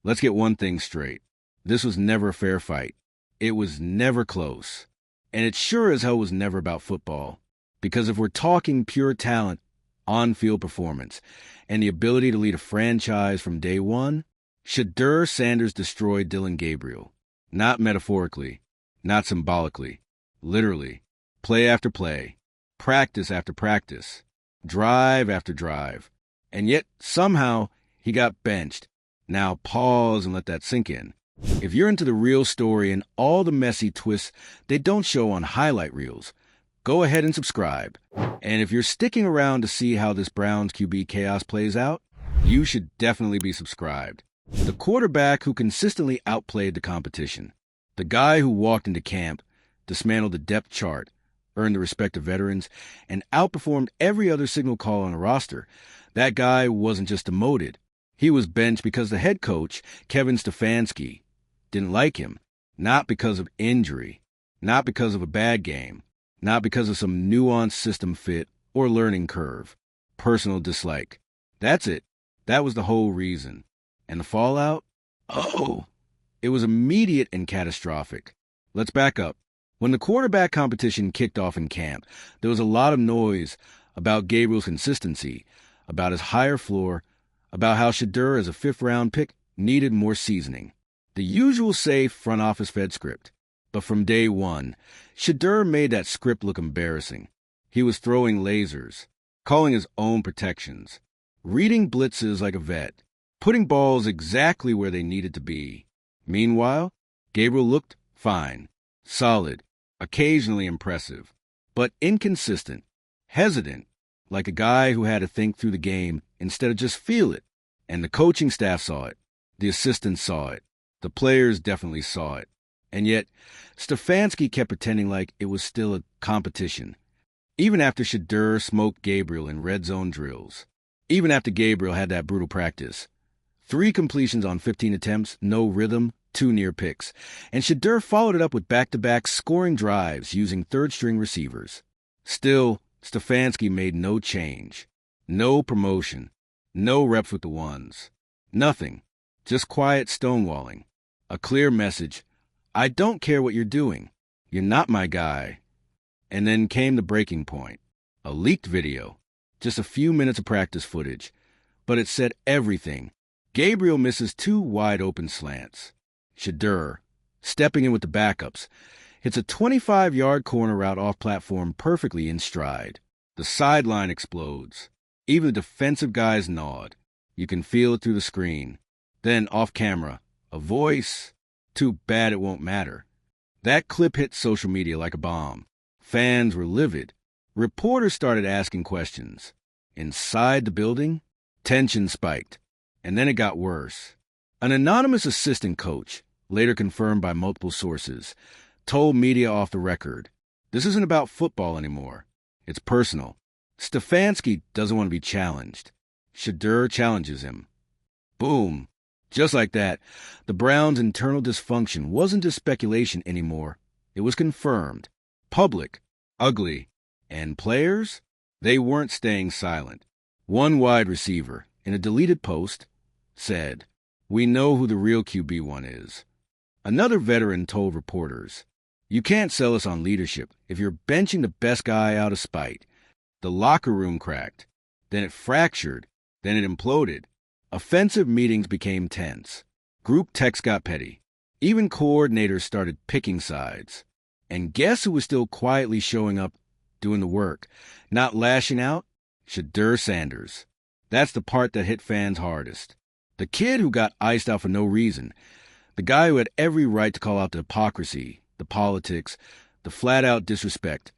Let's get one thing straight. This was never a fair fight. It was never close. And it sure as hell was never about football. Because if we're talking pure talent, on-field performance, and the ability to lead a franchise from day one, Shedeur Sanders destroyed Dillon Gabriel. Not metaphorically, not symbolically, literally. Play after play, practice after practice, drive after drive. And yet, somehow, he got benched. Now pause and let that sink in. If you're into the real story and all the messy twists they don't show on highlight reels, go ahead and subscribe. And if you're sticking around to see how this Browns QB chaos plays out, you should definitely be subscribed. The quarterback who consistently outplayed the competition, the guy who walked into camp, dismantled the depth chart, earned the respect of veterans, and outperformed every other signal call on the roster, that guy wasn't just demoted. He was benched because the head coach, Kevin Stefanski, didn't like him. Not because of injury, not because of a bad game, not because of some nuanced system fit or learning curve. Personal dislike. That's it. That was the whole reason. And the fallout? Oh, it was immediate and catastrophic. Let's back up. When the quarterback competition kicked off in camp, there was a lot of noise about Gabriel's consistency, about his higher floor, about how Shedeur as a fifth-round pick needed more seasoning. The usual safe front office fed script. But from day one, Shedeur made that script look embarrassing. He was throwing lasers, calling his own protections, reading blitzes like a vet, putting balls exactly where they needed to be. Meanwhile, Gabriel looked fine, solid, occasionally impressive, but inconsistent, hesitant, like a guy who had to think through the game instead of just feel it. And the coaching staff saw it. The assistants saw it. The players definitely saw it. And yet, Stefanski kept pretending like it was still a competition. Even after Shedeur smoked Gabriel in red zone drills. Even after Gabriel had that brutal practice. 3 completions on 15 attempts, no rhythm, 2 near picks. And Shedeur followed it up with back-to-back scoring drives using third-string receivers. Still, Stefanski made no change. No promotion. No reps with the ones. Nothing. Just quiet stonewalling. A clear message. I don't care what you're doing. You're not my guy. And then came the breaking point. A leaked video. Just a few minutes of practice footage. But it said everything. Gabriel misses 2 wide-open slants. Shedeur, stepping in with the backups, hits a 25-yard corner route off platform perfectly in stride. The sideline explodes. Even the defensive guys nod. You can feel it through the screen. Then, off camera, a voice. Too bad it won't matter. That clip hit social media like a bomb. Fans were livid. Reporters started asking questions. Inside the building, tension spiked. And then it got worse. An anonymous assistant coach, later confirmed by multiple sources, told media off the record, "This isn't about football anymore. It's personal. Stefanski doesn't want to be challenged. Shedeur challenges him." Boom. Just like that, the Browns' internal dysfunction wasn't just speculation anymore. It was confirmed. Public. Ugly. And players? They weren't staying silent. One wide receiver, in a deleted post, said, "We know who the real QB1 is." Another veteran told reporters, "You can't sell us on leadership if you're benching the best guy out of spite." The locker room cracked. Then it fractured. Then it imploded. Offensive meetings became tense. Group texts got petty. Even coordinators started picking sides. And guess who was still quietly showing up, doing the work, not lashing out? Shedeur Sanders. That's the part that hit fans hardest. The kid who got iced out for no reason. The guy who had every right to call out the hypocrisy, the politics, the flat-out disrespect.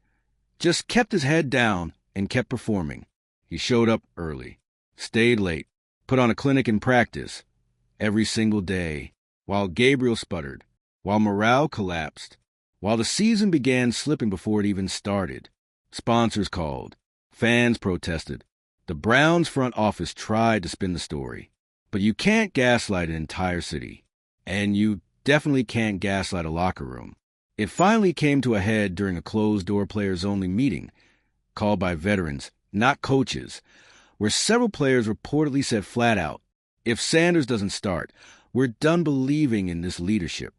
Just kept his head down and kept performing. He showed up early, stayed late, put on a clinic in practice every single day, while Gabriel sputtered, while morale collapsed, while the season began slipping before it even started. Sponsors called. Fans protested. The Browns front office tried to spin the story. But you can't gaslight an entire city. And you definitely can't gaslight a locker room. It finally came to a head during a closed-door players-only meeting, called by veterans, not coaches, where several players reportedly said flat out, if Sanders doesn't start, We're done believing in this leadership.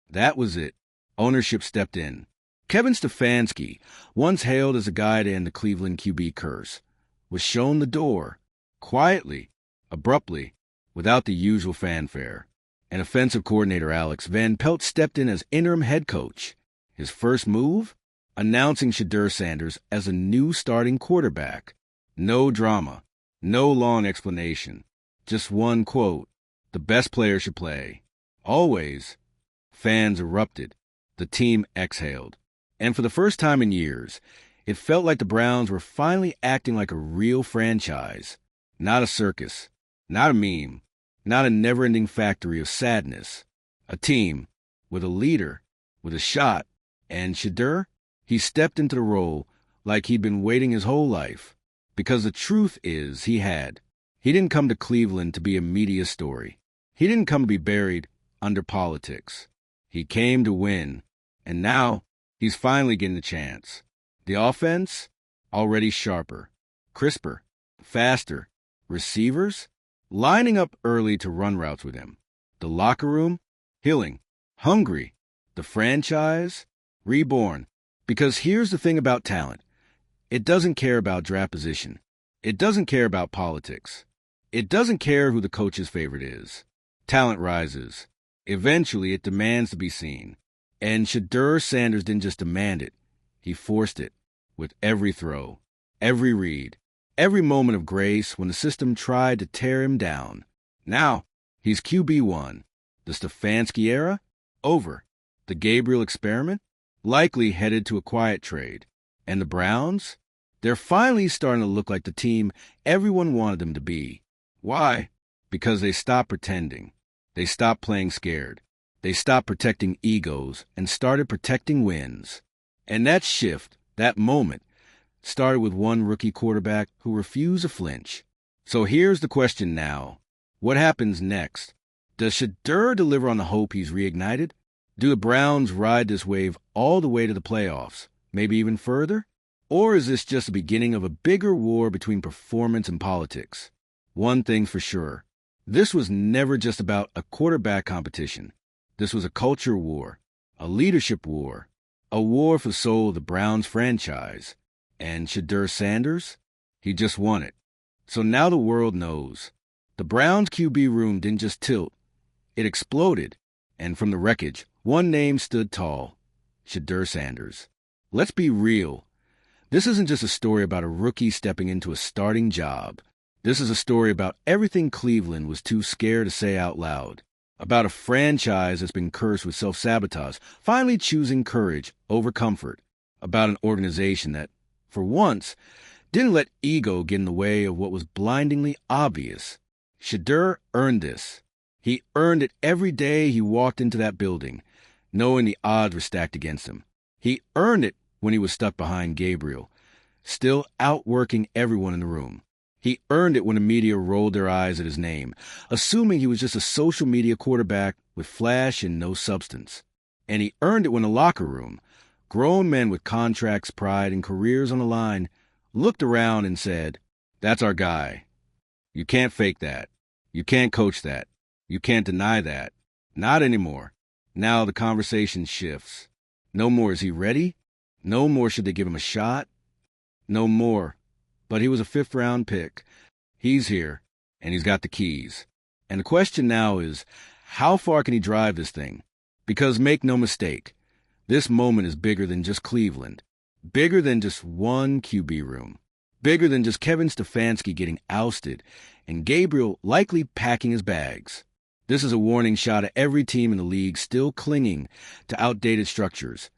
That was it. Ownership stepped in. Kevin Stefanski, once hailed as a guy to end the Cleveland QB curse, was shown the door, quietly, abruptly, without the usual fanfare. And offensive coordinator Alex Van Pelt stepped in as interim head coach. His first move? Announcing Shedeur Sanders as a new starting quarterback. No drama, no long explanation. Just one quote, "The best player should play." Always. Fans erupted. The team exhaled. And for the first time in years, it felt like the Browns were finally acting like a real franchise. Not a circus, not a meme, not a never-ending factory of sadness. A team, with a leader, with a shot. And Shedeur? He stepped into the role like he'd been waiting his whole life. Because the truth is, he had. He didn't come to Cleveland to be a media story. He didn't come to be buried under politics. He came to win. And now, he's finally getting the chance. The offense? Already sharper, crisper, faster. Receivers? Lining up early to run routes with him. The locker room? Healing, hungry. The franchise? Reborn. Because here's the thing about talent. It doesn't care about draft position. It doesn't care about politics. It doesn't care who the coach's favorite is. Talent rises. Eventually, it demands to be seen. And Shedeur Sanders didn't just demand it. He forced it. With every throw, every read, every moment of grace when the system tried to tear him down. Now, he's QB1. The Stefanski era? Over. The Gabriel experiment? Likely headed to a quiet trade. And the Browns? They're finally starting to look like the team everyone wanted them to be. Why? Because they stopped pretending. They stopped playing scared. They stopped protecting egos and started protecting wins. And that shift, that moment, started with one rookie quarterback who refused to flinch. So here's the question now. What happens next? Does Shedeur deliver on the hope he's reignited? Do the Browns ride this wave all the way to the playoffs, maybe even further? Or is this just the beginning of a bigger war between performance and politics? One thing's for sure. This was never just about a quarterback competition. This was a culture war, a leadership war, a war for the soul of the Browns franchise. And Shedeur Sanders? He just won it. So now the world knows. The Browns QB room didn't just tilt. It exploded. And from the wreckage, one name stood tall. Shedeur Sanders. Let's be real. This isn't just a story about a rookie stepping into a starting job. This is a story about everything Cleveland was too scared to say out loud. About a franchise that's been cursed with self-sabotage, finally choosing courage over comfort. About an organization that, for once, didn't let ego get in the way of what was blindingly obvious. Shedeur earned this. He earned it every day he walked into that building, knowing the odds were stacked against him. He earned it when he was stuck behind Gabriel, still outworking everyone in the room. He earned it when the media rolled their eyes at his name, assuming he was just a social media quarterback with flash and no substance. And he earned it when the locker room, grown men with contracts, pride, and careers on the line, looked around and said, "That's our guy. You can't fake that. You can't coach that. You can't deny that. Not anymore." Now the conversation shifts. No more is he ready. No more should they give him a shot. No more. But he was a fifth-round pick. He's here, and he's got the keys. And the question now is, how far can he drive this thing? Because make no mistake, this moment is bigger than just Cleveland. Bigger than just one QB room. Bigger than just Kevin Stefanski getting ousted and Gabriel likely packing his bags. This is a warning shot at every team in the league still clinging to outdated structures,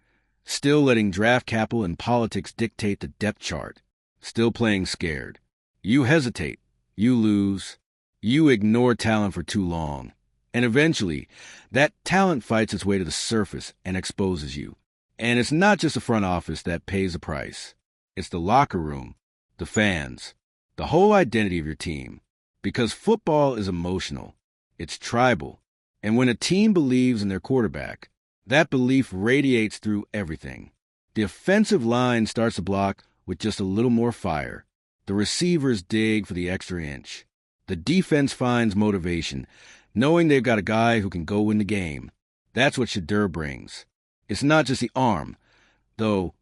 still letting draft capital and politics dictate the depth chart, still playing scared. You hesitate, you lose, you ignore talent for too long, and eventually that talent fights its way to the surface and exposes you. And it's not just the front office that pays the price. It's the locker room, the fans, the whole identity of your team. Because football is emotional. It's tribal. And when a team believes in their quarterback, that belief radiates through everything. The offensive line starts the block with just a little more fire. The receivers dig for the extra inch. The defense finds motivation, knowing they've got a guy who can go win the game. That's what Shedeur brings. It's not just the arm, though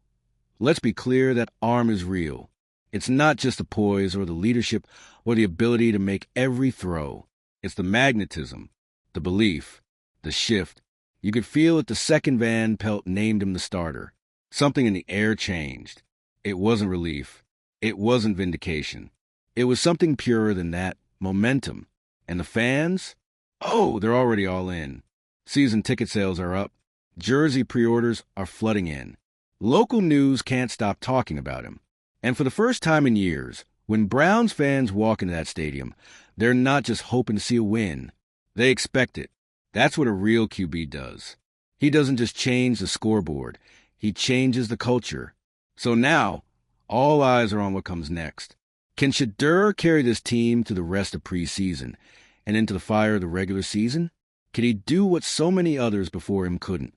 let's be clear that arm is real. It's not just the poise or the leadership or the ability to make every throw. It's the magnetism, the belief, the shift. You could feel it the second Van Pelt named him the starter. Something in the air changed. It wasn't relief. It wasn't vindication. It was something purer than that, momentum. And the fans? Oh, they're already all in. Season ticket sales are up. Jersey pre-orders are flooding in. Local news can't stop talking about him. And for the first time in years, when Browns fans walk into that stadium, they're not just hoping to see a win. They expect it. That's what a real QB does. He doesn't just change the scoreboard. He changes the culture. So now, all eyes are on what comes next. Can Shedeur carry this team to the rest of preseason and into the fire of the regular season? Can he do what so many others before him couldn't?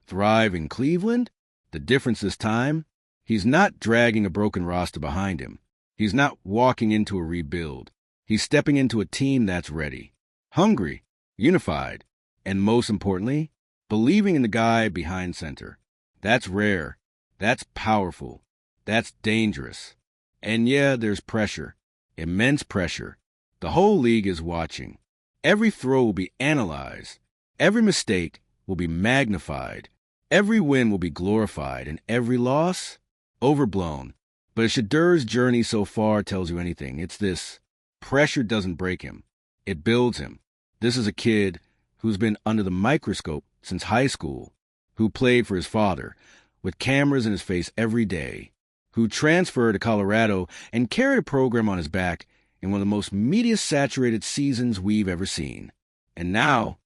Thrive in Cleveland? The difference this time? He's not dragging a broken roster behind him. He's not walking into a rebuild. He's stepping into a team that's ready, hungry, unified, and most importantly, believing in the guy behind center. That's rare. That's powerful. That's dangerous. And yeah, there's pressure. Immense pressure. The whole league is watching. Every throw will be analyzed. Every mistake will be magnified. Every win will be glorified, and every loss, overblown. But if Shedeur's journey so far tells you anything, it's this. Pressure doesn't break him. It builds him. This is a kid who's been under the microscope since high school, who played for his father, with cameras in his face every day, who transferred to Colorado and carried a program on his back in one of the most media-saturated seasons we've ever seen. And now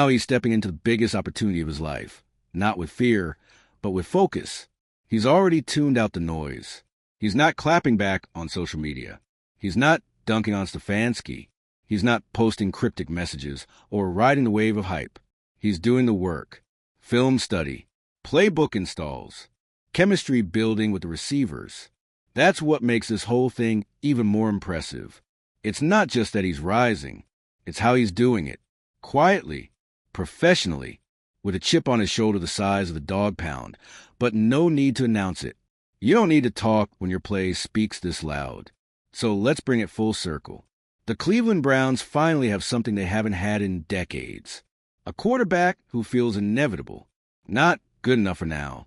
he's stepping into the biggest opportunity of his life, not with fear, but with focus. He's already tuned out the noise. He's not clapping back on social media. He's not dunking on Stefanski. He's not posting cryptic messages or riding the wave of hype. He's doing the work. Film study, playbook installs, chemistry building with the receivers. That's what makes this whole thing even more impressive. It's not just that he's rising. It's how he's doing it. Quietly, professionally, with a chip on his shoulder the size of the dog pound, but no need to announce it. You don't need to talk when your play speaks this loud. So let's bring it full circle. The Cleveland Browns finally have something they haven't had in decades. A quarterback who feels inevitable. Not good enough for now.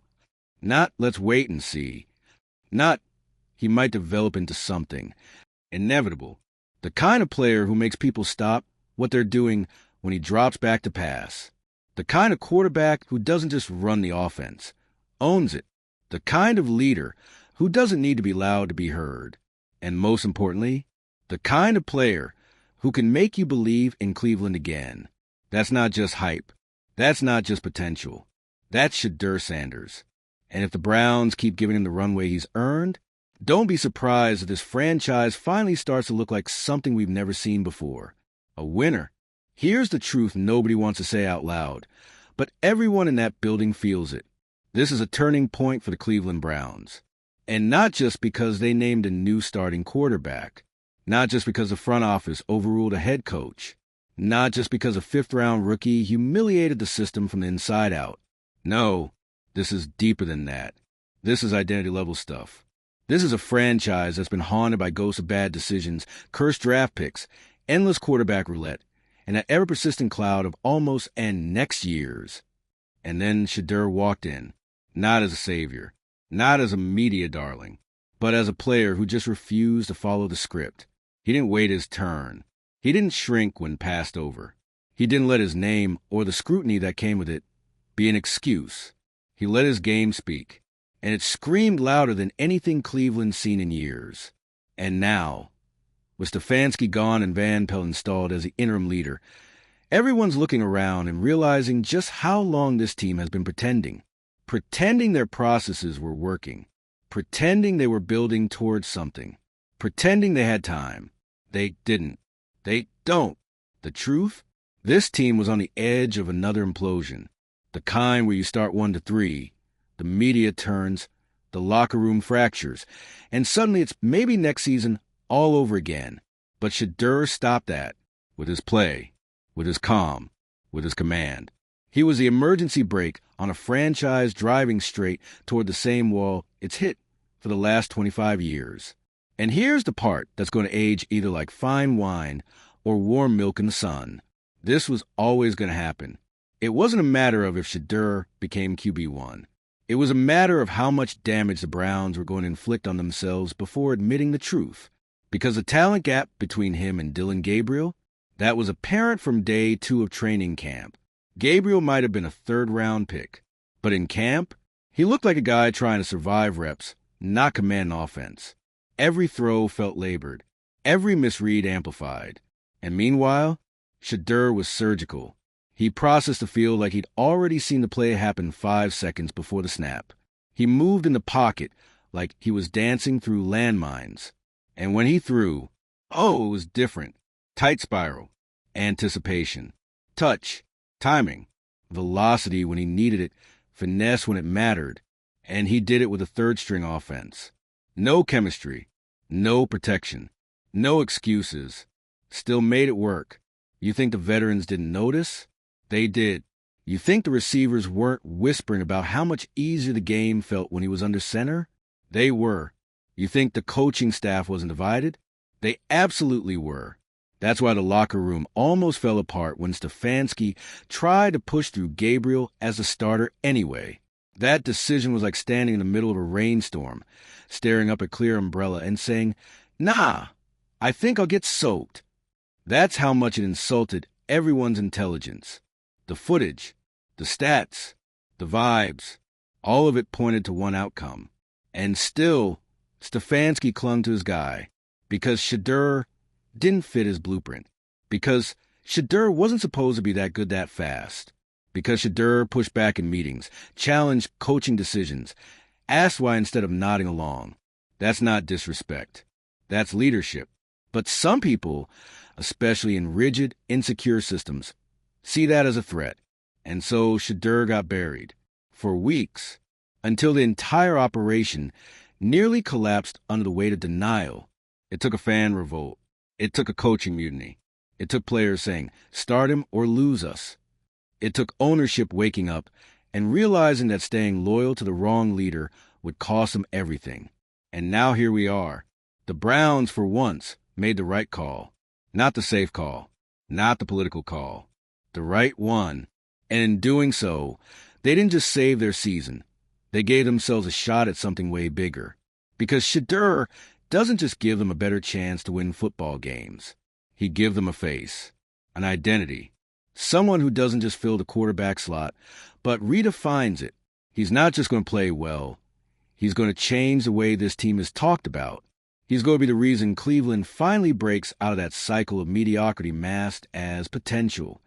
Not let's wait and see. Not he might develop into something. Inevitable. The kind of player who makes people stop what they're doing when he drops back to pass. The kind of quarterback who doesn't just run the offense, owns it. The kind of leader who doesn't need to be loud to be heard. And most importantly, the kind of player who can make you believe in Cleveland again. That's not just hype. That's not just potential. That's Shedeur Sanders. And if the Browns keep giving him the runway he's earned, don't be surprised if this franchise finally starts to look like something we've never seen before. A winner. Here's the truth nobody wants to say out loud, but everyone in that building feels it. This is a turning point for the Cleveland Browns. And not just because they named a new starting quarterback. Not just because the front office overruled a head coach. Not just because a fifth-round rookie humiliated the system from the inside out. No, this is deeper than that. This is identity-level stuff. This is a franchise that's been haunted by ghosts of bad decisions, cursed draft picks, endless quarterback roulette, and that ever-persistent cloud of almost and next years. And then Shedeur walked in, not as a savior, not as a media darling, but as a player who just refused to follow the script. He didn't wait his turn. He didn't shrink when passed over. He didn't let his name or the scrutiny that came with it be an excuse. He let his game speak, and it screamed louder than anything Cleveland's seen in years. And now, with Stefanski gone and Van Pelt installed as the interim leader, everyone's looking around and realizing just how long this team has been pretending their processes were working, pretending they were building towards something, pretending they had time. They didn't. They don't. The truth? This team was on the edge of another implosion. The kind where you start 1-3, the media turns, the locker room fractures, and suddenly it's maybe next season all over again. But Shedeur stopped that with his play, with his calm, with his command. He was the emergency brake on a franchise driving straight toward the same wall it's hit for the last 25 years. And here's the part that's going to age either like fine wine or warm milk in the sun. This was always going to happen. It wasn't a matter of if Shedeur became QB1. It was a matter of how much damage the Browns were going to inflict on themselves before admitting the truth. Because the talent gap between him and Dillon Gabriel, that was apparent from day 2 of training camp. Gabriel might have been a third-round pick, but in camp, he looked like a guy trying to survive reps, not command offense. Every throw felt labored, every misread amplified. And meanwhile, Shedeur was surgical. He processed the field like he'd already seen the play happen 5 seconds before the snap. He moved in the pocket like he was dancing through landmines. And when he threw, it was different. Tight spiral, anticipation, touch, timing, velocity when he needed it, finesse when it mattered, and he did it with a third-string offense. No chemistry, no protection, no excuses. Still made it work. You think the veterans didn't notice? They did. You think the receivers weren't whispering about how much easier the game felt when he was under center? They were. You think the coaching staff wasn't divided? They absolutely were. That's why the locker room almost fell apart when Stefanski tried to push through Gabriel as a starter anyway. That decision was like standing in the middle of a rainstorm, staring up a clear umbrella and saying, "Nah, I think I'll get soaked." That's how much it insulted everyone's intelligence. The footage, the stats, the vibes, all of it pointed to one outcome. And still, Stefanski clung to his guy because Shedeur didn't fit his blueprint, because Shedeur wasn't supposed to be that good that fast, because Shedeur pushed back in meetings, challenged coaching decisions, asked why instead of nodding along. That's not disrespect. That's leadership. But some people, especially in rigid, insecure systems, see that as a threat. And so Shedeur got buried for weeks until the entire operation nearly collapsed under the weight of denial. It took a fan revolt. It took a coaching mutiny. It took players saying, "Start him or lose us." It took ownership waking up and realizing that staying loyal to the wrong leader would cost them everything. And now here we are. The Browns, for once, made the right call. Not the safe call. Not the political call. The right one. And in doing so, they didn't just save their season. They gave themselves a shot at something way bigger. Because Shedeur doesn't just give them a better chance to win football games. He gives them a face, an identity, someone who doesn't just fill the quarterback slot, but redefines it. He's not just going to play well. He's going to change the way this team is talked about. He's going to be the reason Cleveland finally breaks out of that cycle of mediocrity masked as potential.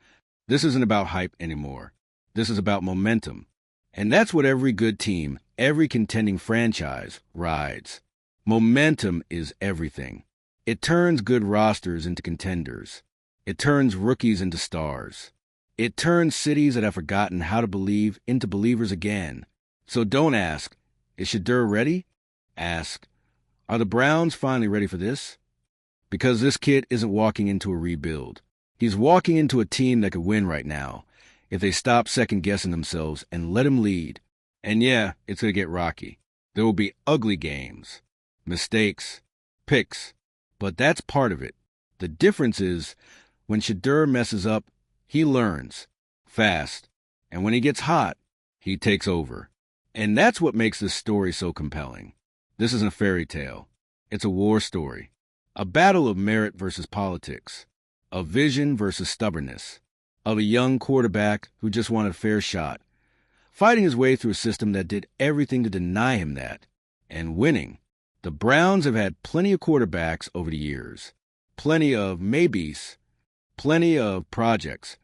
This isn't about hype anymore. This is about momentum. And that's what every good team, every contending franchise, rides. Momentum is everything. It turns good rosters into contenders. It turns rookies into stars. It turns cities that have forgotten how to believe into believers again. So don't ask, is Shedeur ready? Ask, are the Browns finally ready for this? Because this kid isn't walking into a rebuild. He's walking into a team that could win right now if they stop second-guessing themselves and let him lead. And yeah, it's going to get rocky. There will be ugly games. Mistakes, picks, but that's part of it. The difference is, when Shedeur messes up, he learns, fast, and when he gets hot, he takes over. And that's what makes this story so compelling. This isn't a fairy tale. It's a war story, a battle of merit versus politics, of vision versus stubbornness, of a young quarterback who just wanted a fair shot, fighting his way through a system that did everything to deny him that, and winning. The Browns have had plenty of quarterbacks over the years, plenty of maybes, plenty of projects,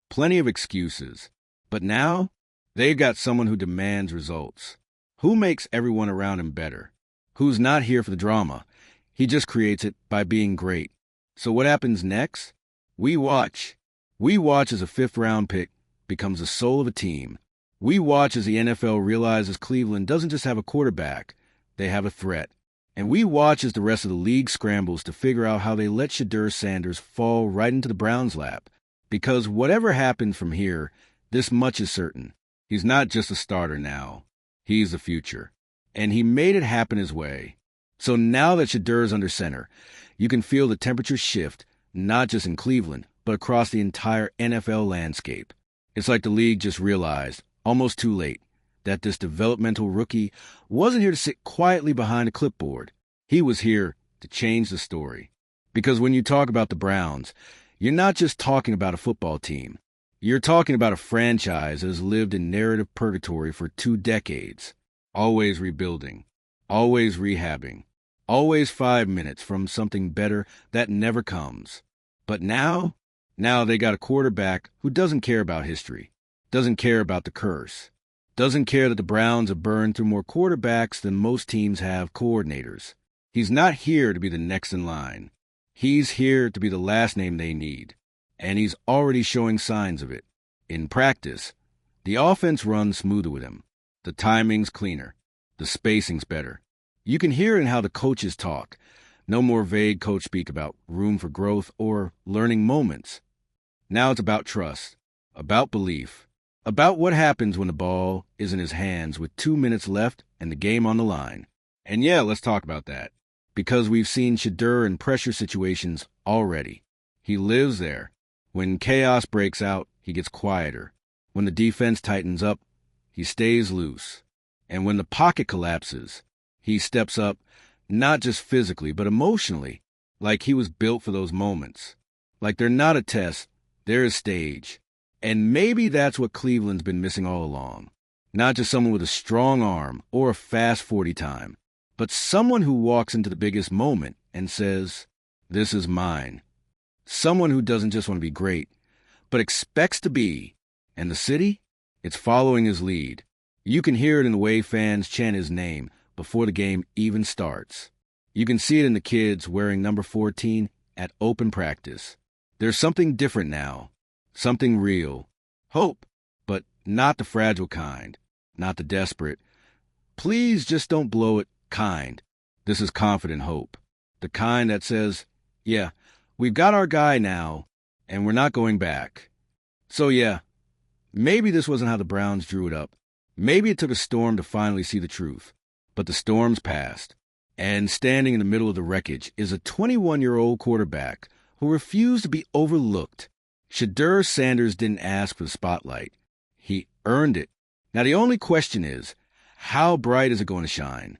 plenty of excuses. But now, they've got someone who demands results, who makes everyone around him better, who's not here for the drama. He just creates it by being great. So what happens next? We watch. We watch as a fifth-round pick becomes the soul of a team. We watch as the NFL realizes Cleveland doesn't just have a quarterback, they have a threat. And we watch as the rest of the league scrambles to figure out how they let Shedeur Sanders fall right into the Browns' lap. Because whatever happens from here, this much is certain. He's not just a starter now. He's the future. And he made it happen his way. So now that Shedeur is under center, you can feel the temperature shift, not just in Cleveland, but across the entire NFL landscape. It's like the league just realized, almost too late, that this developmental rookie wasn't here to sit quietly behind a clipboard. He was here to change the story. Because when you talk about the Browns, you're not just talking about a football team. You're talking about a franchise that has lived in narrative purgatory for 2 decades. Always rebuilding, always rehabbing, always 5 minutes from something better that never comes. But now they got a quarterback who doesn't care about history, doesn't care about the curse, doesn't care that the Browns have burned through more quarterbacks than most teams have coordinators. He's not here to be the next in line. He's here to be the last name they need. And he's already showing signs of it. In practice, the offense runs smoother with him. The timing's cleaner. The spacing's better. You can hear it in how the coaches talk. No more vague coach speak about room for growth or learning moments. Now it's about trust, about belief, about what happens when the ball is in his hands with 2 minutes left and the game on the line. And yeah, let's talk about that. Because we've seen Shedeur in pressure situations already. He lives there. When chaos breaks out, he gets quieter. When the defense tightens up, he stays loose. And when the pocket collapses, he steps up, not just physically, but emotionally, like he was built for those moments. Like they're not a test, they're a stage. And maybe that's what Cleveland's been missing all along. Not just someone with a strong arm or a fast 40 time, but someone who walks into the biggest moment and says, "This is mine." Someone who doesn't just want to be great, but expects to be. And the city? It's following his lead. You can hear it in the way fans chant his name before the game even starts. You can see it in the kids wearing number 14 at open practice. There's something different now. Something real. Hope, but not the fragile kind. Not the desperate. Please just don't blow it kind. This is confident hope. The kind that says, yeah, we've got our guy now, and we're not going back. So yeah, maybe this wasn't how the Browns drew it up. Maybe it took a storm to finally see the truth. But the storm's passed. And standing in the middle of the wreckage is a 21-year-old quarterback who refused to be overlooked. Shedeur Sanders didn't ask for the spotlight. He earned it. Now the only question is, how bright is it going to shine?